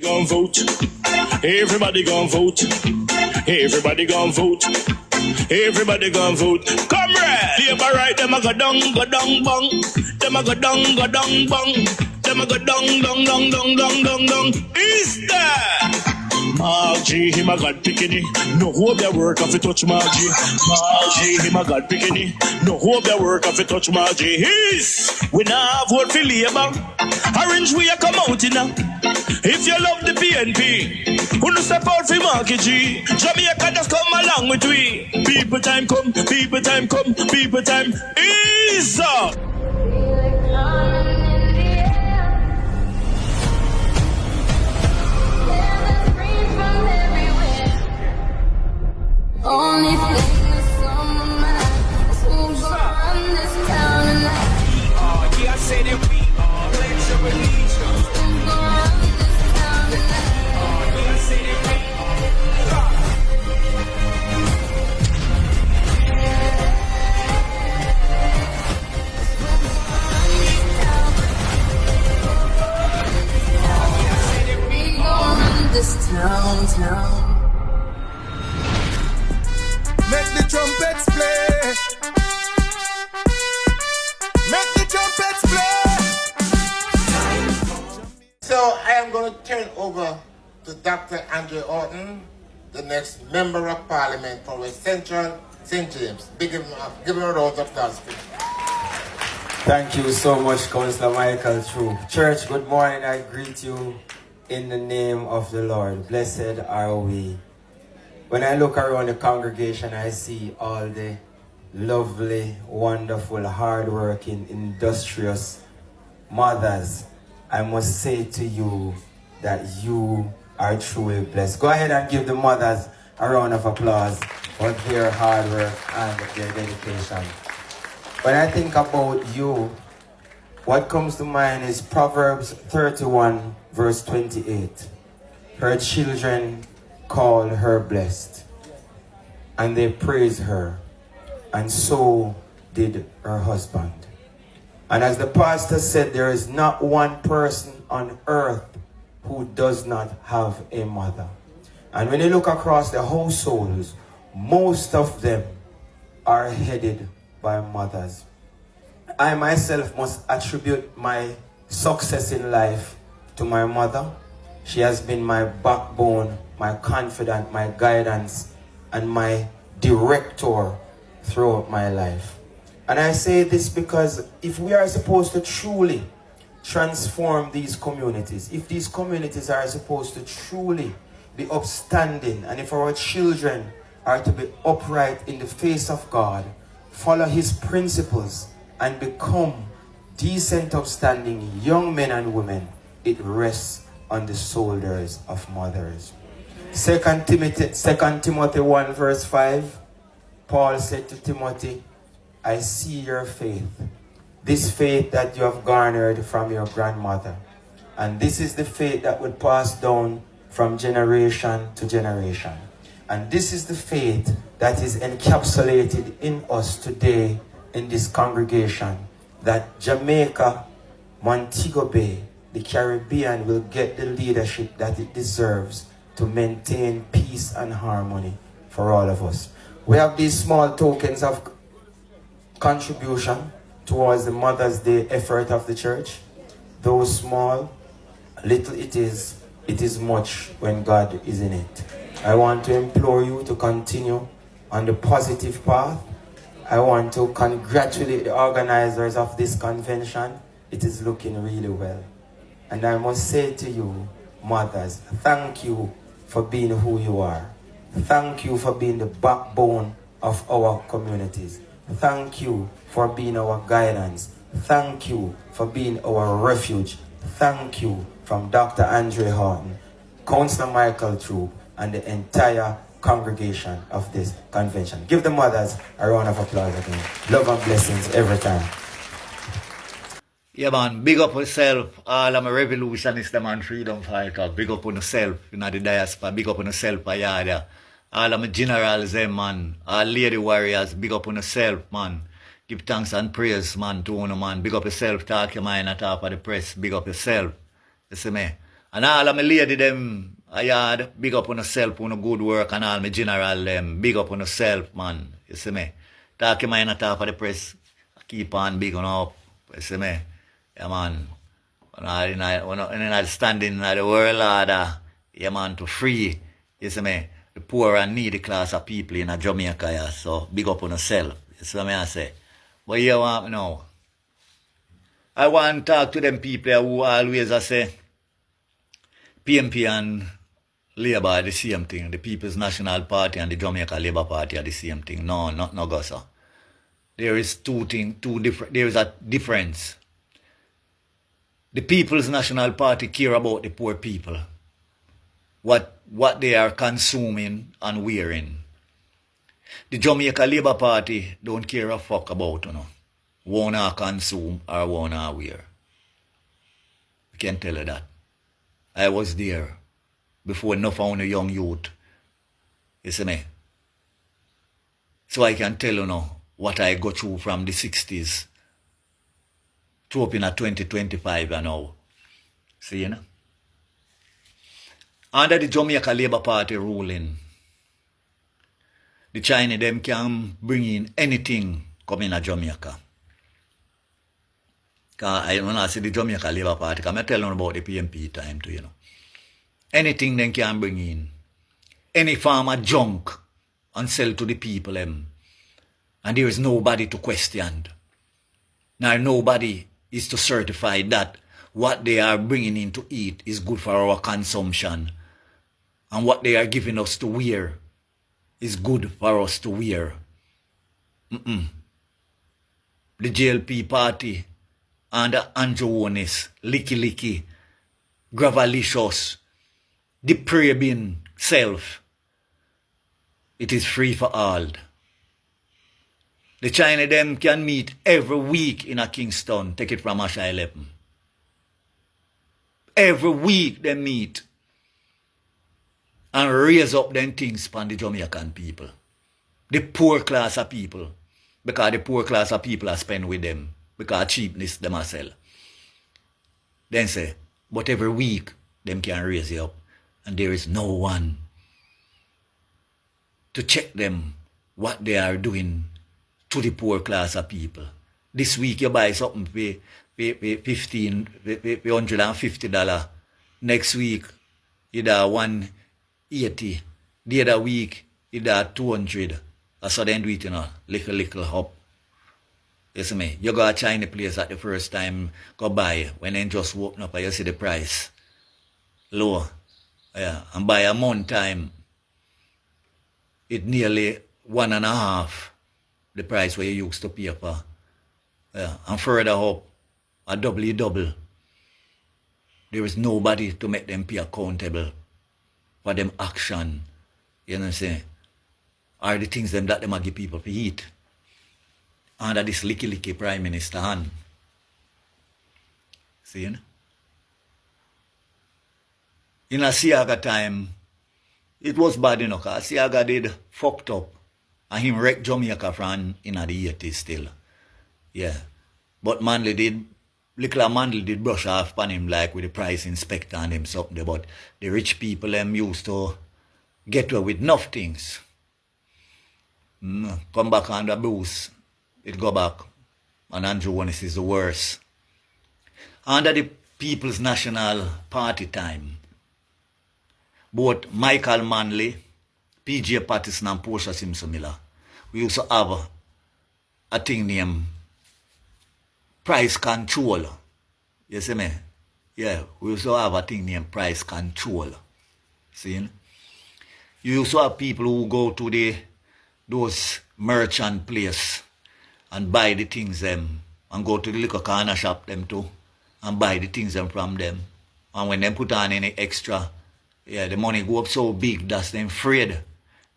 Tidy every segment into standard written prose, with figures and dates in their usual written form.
Gon' vote. Everybody gon' vote. Everybody gon' vote. Everybody gon' vote. Comrade! Labor right, them a go down, bang. Them a go down, bang. Them a go down. Is that? Margie, him a God picking. No hope their work if you touch Margie. Margie, him a God picking. No hope their work if you touch Margie. His, we now vote for Labour. Orange we a come out in now. If you love the PNP, who no step out for Marky G. Jamaica just come along with we. People time come, people time come, people time is up. Only thing that's on my mind is who's gonna run this town tonight. Yeah, I say that we are pledge of allegiance. Who's gonna run this town tonight? Yeah, I say that we We gonna run this town. Make the trumpets play. Make the trumpets play. So I am going to turn over to Dr. Andre Orton, the next Member of Parliament for West Central, St. James. Give him a round of applause, please. Thank you so much, Councillor Michael True. Church, good morning. I greet you in the name of the Lord. Blessed are we. When I look around the congregation, I see all the lovely, wonderful, hardworking, industrious mothers. I must say to you that you are truly blessed. Go ahead and give the mothers a round of applause for their hard work and their dedication. When I think about you, what comes to mind is Proverbs 31, verse 28. Her children call her blessed, and they praise her, and so did her husband. And as the pastor said, there is not one person on earth who does not have a mother. And when you look across the households, most of them are headed by mothers. I myself must attribute my success in life to my mother. She has been my backbone, my confidant, my guidance, and my director throughout my life. And I say this because if we are supposed to truly transform these communities, if these communities are supposed to truly be upstanding, and if our children are to be upright in the face of God, follow His principles, and become decent, upstanding young men and women, it rests on the shoulders of mothers. 2 Timothy 1 verse 5, Paul said to Timothy, I see your faith, this faith that you have garnered from your grandmother. And this is the faith that would pass down from generation to generation. And this is the faith that is encapsulated in us today in this congregation, that Jamaica, Montego Bay, the Caribbean will get the leadership that it deserves to maintain peace and harmony for all of us. We have these small tokens of contribution towards the Mother's Day effort of the church. Though small, little it is much when God is in it. I want to implore you to continue on the positive path. I want to congratulate the organizers of this convention. It is looking really well. And I must say to you, mothers, thank you for being who you are. Thank you for being the backbone of our communities. Thank you for being our guidance. Thank you for being our refuge. Thank you from Dr. Andre Horton, Councillor Michael True, and the entire congregation of this convention. Give the mothers a round of applause again. Love and blessings every time. Yeah, man, big up yourself. All of my revolutionist and freedom fighter. Big up on yourself in the diaspora. Big up on yourself, Ayada. All of my generals, man. All lady warriors, big up on yourself, man. Give thanks and praise, man, to one man. Big up yourself, talk your mind at top of the press. Big up yourself. You see me? And all of my lady them, I had big up on yourself, on good work, and all my general them, big up on yourself, man. You see me? Talk your mind on top of the press. Keep on big on up. You see me? Yeah, man. When I standing in the world order, yeah, man, to free, you see me, the poor and needy class of people in Jamaica, yeah. So big up on yourself. You see what I say? But you want me now? I want to talk to them people who always say PNP and Labour are the same thing. The People's National Party and the Jamaica Labour Party are the same thing. No, not no go, sir. There is there is a difference. The People's National Party care about the poor people. What they are consuming and wearing. The Jamaica Labour Party don't care a fuck about, you know. Wanna consume or wanna wear. I can tell you that. I was there before enough of the young youth. You see me? So I can tell you now what I go through from the 60s to up in 2025 and now. See, you know? Under the Jamaica Labour Party ruling, the Chinese them can bring in anything coming to Jamaica. Because when I say the Jamaica Labour Party, I'm telling you about the PNP time too, you know. Anything they can bring in. Any form of junk and sell to the people them. And there is nobody to question. Now nobody is to certify that what they are bringing in to eat is good for our consumption. And what they are giving us to wear is good for us to wear. The JLP party under Andrew Onis, Licky, Gravalicious, depraving self. It is free for all. The China them can meet every week in a Kingston, take it from Asha 11. Every week they meet and raise up them things for the Jamaican people. The poor class of people. Because the poor class of people are spend with them. Because cheapness them are sell. Then say, but every week them can raise you up. And there is no one to check them what they are doing to the poor class of people. This week you buy something for $150. Next week you da $180. The other week you da $200. That's how they do it, you know, little up. You see me? You go to China place at the first time, go buy, when they just open up and you see the price low. Yeah. And by a month time, it nearly 1.5 the price where you used to pay for. Yeah. And further up, a double. There is nobody to make them pay accountable for them action. You know what I'm saying? Are the things them that they might give people to eat. Under this licky Prime Minister hand. See, you know? In a Siaga time, it was bad enough, because Siaga did fucked up. And him wrecked Jamaica from in the 80s still. Yeah. But Manley did brush off on him like with the price inspector and him something. But the rich people them used to get away with enough things. Come back on the boost. It go back. And Andrew Onis is the worst. Under the People's National Party time, both Michael Manley, P.J. Patterson and Portia Simpson Miller, we used to have a thing named price control. You see me? Yeah, we used to have a thing named price control. See? You used to have people who go to those merchant place and buy the things them and go to the liquor corner shop them too and buy the things them from them. And when they put on any extra, yeah, the money go up so big that's them afraid.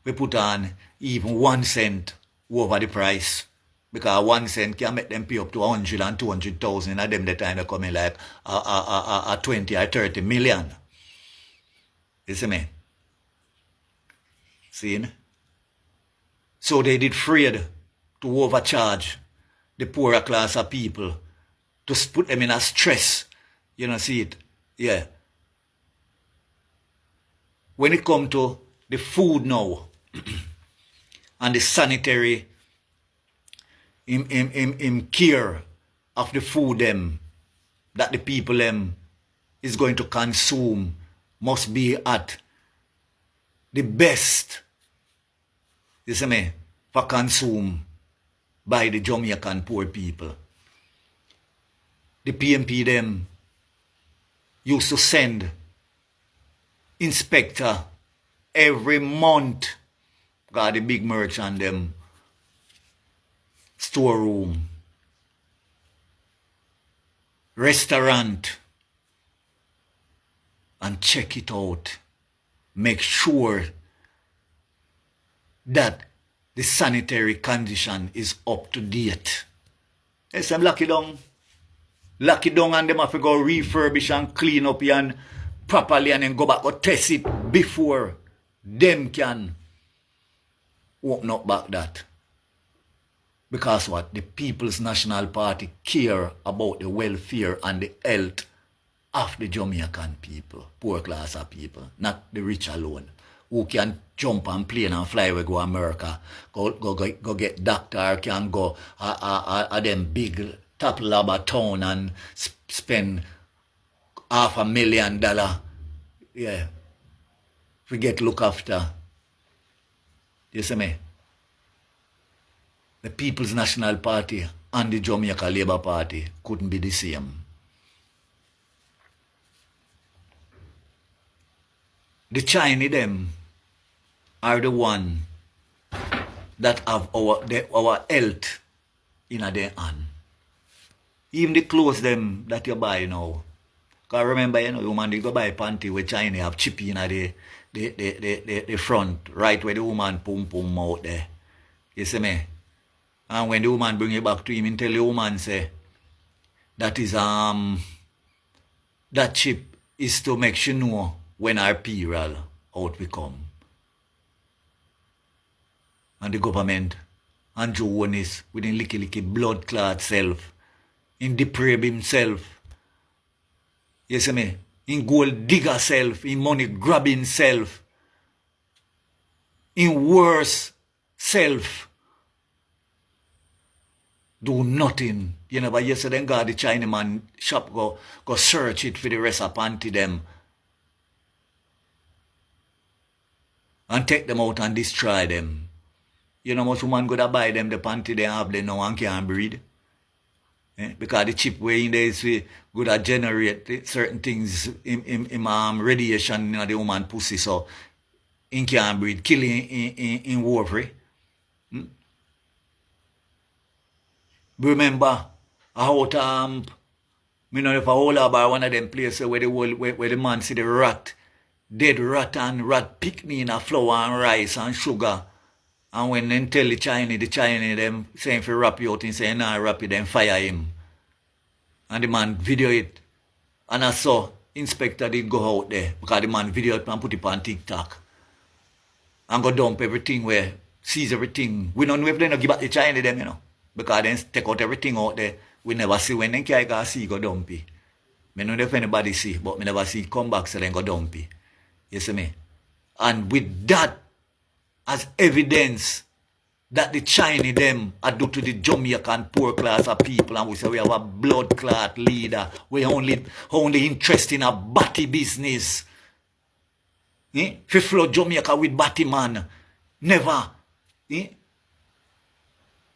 We put on even 1 cent over the price. Because 1 cent can make them pay up to 100 and 200,000 and them the time they come in like a 20 or 30 million. You see me? See? So they did afraid to overcharge the poorer class of people, to put them in a stress. You know, see it? Yeah. when it comes to the food now and the sanitary in care of the food them that the people them is going to consume must be at the best, you see me, for consume by the Jamaican poor people. The PMP them used to send inspector every month, got the big merchant them storeroom, restaurant, and check it out. Make sure that the sanitary condition is up to date. Yes, I'm lucky down and them have to go refurbish and clean up and properly and then go back or test it before them can open up back that. Because what? The People's National Party care about the welfare and the health of the Jamaican people, poor class of people, not the rich alone, who can jump on plane and fly away go America, go get doctor, or can go a them big top lobber town and spend $500,000, yeah, forget look after. You see me? The People's National Party and the Jamaica Labour Party couldn't be the same. The Chinese them are the one that have our health in their hand. Even the clothes them that you buy now. Because remember, you know, you man, you go buy panty where China have chip in the front, right where the woman pum out there. You see me? And when the woman bring it back to him, and tell the woman say, that is that chip is to make sure know when our period out we come. And the government and Joe is with him licky blood clot self, in deprave himself. You see me? In gold digger self, in money grabbing self, in worse self. Do nothing. You know, but yesterday got the Chinaman shop go search it for the rest of panty them. And take them out and destroy them. You know much woman go to buy them the panty they have them now and can't breathe. Because the chip way in there is good to generate certain things in radiation in the woman pussy, so in can't breathe, killing in warfare. Remember how me know if I hold about one of them places where the man see the rat, dead rat and rat picnic in a flour and rice and sugar. And when they tell the Chinese them saying for wrap you out and say nah wrap it, then fire him. And the man video it. And I saw inspector did go out there because the man video it and put it on TikTok. And go dump everything where seize everything. We don't know if they don't give back the Chinese them, you know. Because then take out everything out there. We never see when they can see go dumpy. I don't know if anybody see, but I never see come back so then go dumpy. You see me? And with that as evidence that the Chinese them are due to the Jamaican poor class of people, and we say we have a blood clot leader. We only interested in a batty business. If you flood Jamaica with batty man, never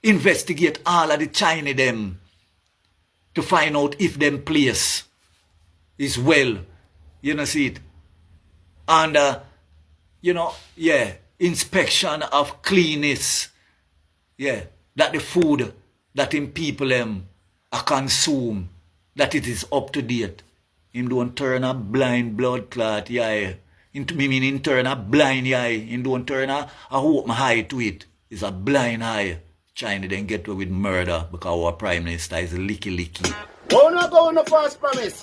investigate all of the Chinese them to find out if them place is well. You know, see it? And, you know, yeah, inspection of cleanness. Yeah, that the food that in people are consume, that it is up to date. Him don't turn a blind blood clot, yeah. Meaning turn a blind eye. Him don't turn a open eye to it. It's a blind eye. China then get away with murder because our Prime Minister is licky. We're not going to false promise.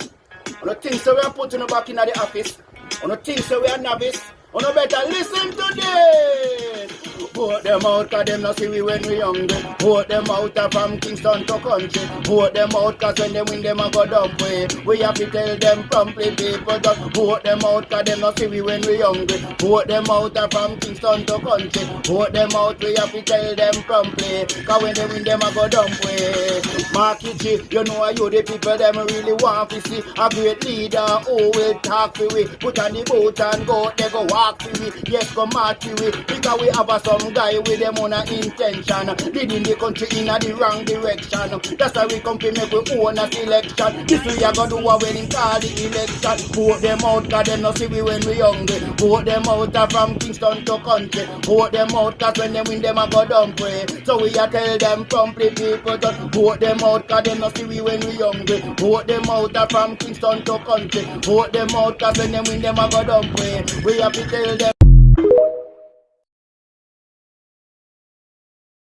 On the things that we are putting back in the office. On the things that we are novice. On the better listen to this. Vote them out, cause them not see we when we hungry. Vote them out from Kingston to country. Vote them out, cause when they win them a go dump way. We have to tell them promptly, people just vote them out, cause them not see we when we hungry. Vote them out from Kingston to country. Vote them out, we have to tell them promptly, cause when they win them a go dump way. Marky G, you know you the people them really want to see a great leader who will talk to we. Put on the boat and go, they go walk to we. Yes, go march to we. Because we have some guy with them on a intention, leading the country in a the wrong direction. That's why we come to make we own a selection. This we are gonna do a when call the election. Vote them out, cause them not see we when we hungry. Vote them out from Kingston to country. Vote them out, cause when they win them a go dump way. So we a tell them promptly, people just vote them out, cause them not see we when we hungry. Vote them out from Kingston to country. Vote them out, cause when they win them a go dump way. We have to tell them